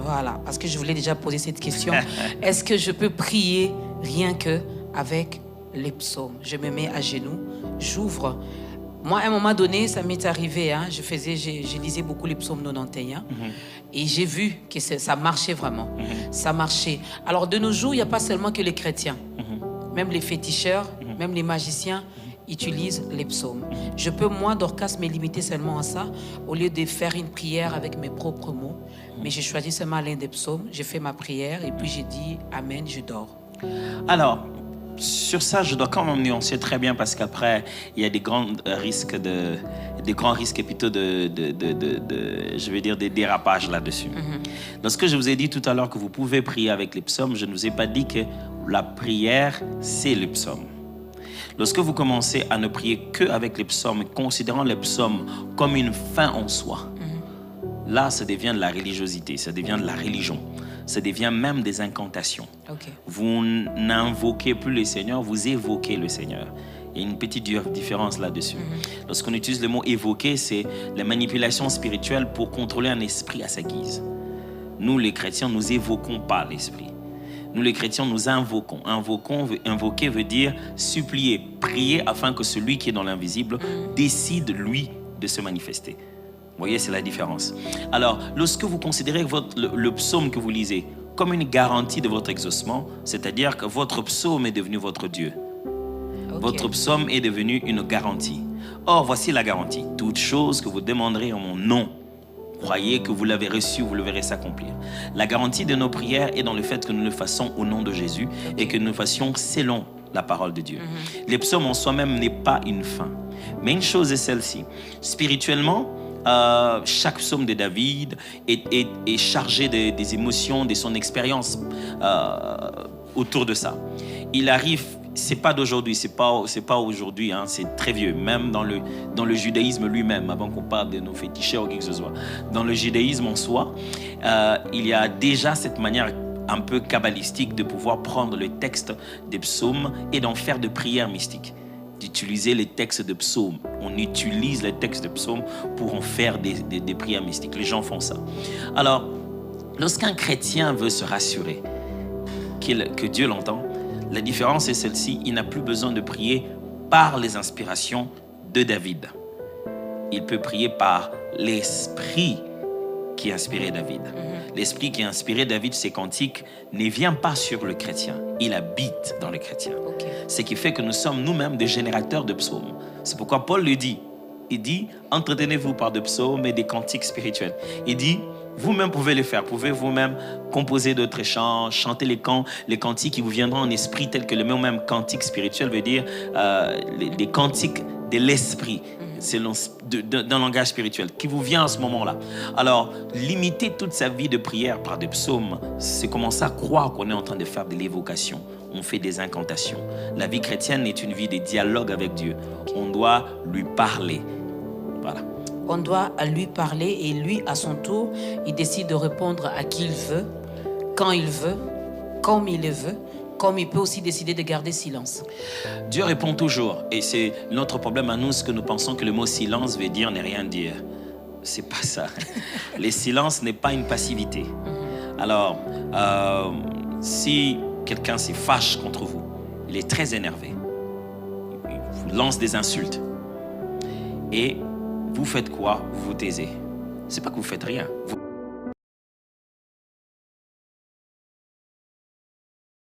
Voilà, parce que je voulais déjà poser cette question. Est-ce que je peux prier rien que avec les psaumes? Je me mets à genoux, j'ouvre. Moi, à un moment donné, ça m'est arrivé, hein, je lisais beaucoup les psaumes 91, et j'ai vu que ça marchait vraiment. Ça marchait. Alors, de nos jours, il n'y a pas seulement que les chrétiens. Même les féticheurs, même les magiciens utilisent les psaumes. Je peux, moi, Dorcas, me limiter seulement à ça, au lieu de faire une prière avec mes propres mots. Mais j'ai choisi seulement l'un des psaumes, j'ai fait ma prière, et puis j'ai dit « Amen », je dors. Alors, sur ça, je dois quand même nuancer très bien parce qu'après, il y a des grands risques et plutôt je vais dire, des dérapages là-dessus. Lorsque je vous ai dit tout à l'heure que vous pouvez prier avec les psaumes, je ne vous ai pas dit que la prière, c'est les psaumes. Lorsque vous commencez à ne prier qu'avec les psaumes, considérant les psaumes comme une fin en soi, là, ça devient de la religiosité, ça devient de la religion. Ça devient même des incantations. Okay. Vous n'invoquez plus le Seigneur, vous évoquez le Seigneur. Il y a une petite différence là-dessus. Lorsqu'on utilise le mot évoquer, c'est la manipulation spirituelle pour contrôler un esprit à sa guise. Nous, les chrétiens, nous évoquons pas l'esprit. Nous, les chrétiens, nous invoquons. Invoquer veut dire supplier, prier afin que celui qui est dans l'invisible décide, lui, de se manifester. Vous voyez, c'est la différence. Alors, lorsque vous considérez le psaume que vous lisez comme une garantie de votre exaucement, c'est-à-dire que votre psaume est devenu votre Dieu. Okay. Votre psaume est devenu une garantie. Or, voici la garantie. Toute chose que vous demanderez en mon nom, croyez que vous l'avez reçu, vous le verrez s'accomplir. La garantie de nos prières est dans le fait que nous le fassons au nom de Jésus et que nous le fassions selon la parole de Dieu. Les psaumes en soi-même n'est pas une fin. Mais une chose est celle-ci. Spirituellement, chaque psaume de David est chargé des émotions, de son expérience autour de ça. Il arrive, c'est pas d'aujourd'hui, c'est pas aujourd'hui, hein, c'est très vieux. Même dans le judaïsme lui-même, avant qu'on parle de nos féticheurs ou qui que ce soit, dans le judaïsme en soi, il y a déjà cette manière un peu kabbalistique de pouvoir prendre le texte des psaumes et d'en faire de prières mystiques. D'utiliser les textes de psaumes. On utilise les textes de psaumes pour en faire des prières mystiques. Les gens font ça. Alors, lorsqu'un chrétien veut se rassurer que Dieu l'entend, la différence est celle-ci. Il n'a plus besoin de prier par les inspirations de David. Il peut prier par l'esprit qui a inspiré David. L'esprit qui a inspiré David, ses cantiques, ne vient pas sur le chrétien. Il habite dans le chrétien. Okay. Ce qui fait que nous sommes nous-mêmes des générateurs de psaumes. C'est pourquoi Paul le dit. Il dit, entretenez-vous par des psaumes et des cantiques spirituels. Il dit, vous-même pouvez le faire. Pouvez vous-même composer d'autres chants, chanter les cantiques qui vous viendront en esprit, tels que le mot même cantique spirituel veut dire des cantiques de l'esprit. C'est d'un langage spirituel qui vous vient à ce moment-là. Alors, limiter toute sa vie de prière par des psaumes, c'est commencer à croire qu'on est en train de faire de l'évocation. On fait des incantations. La vie chrétienne est une vie de dialogue avec Dieu. On doit lui parler. Voilà. On doit lui parler et lui, à son tour, il décide de répondre à qui il veut, quand il veut, comme il le veut. Comme il peut aussi décider de garder silence. Dieu répond toujours. Et c'est notre problème à nous, ce que nous pensons que le mot silence veut dire ne rien dire. C'est pas ça. Le silence n'est pas une passivité. Alors, si quelqu'un se fâche contre vous, il est très énervé. Il vous lance des insultes. Et vous faites quoi? Vous vous taisez. C'est pas que vous faites rien. Vous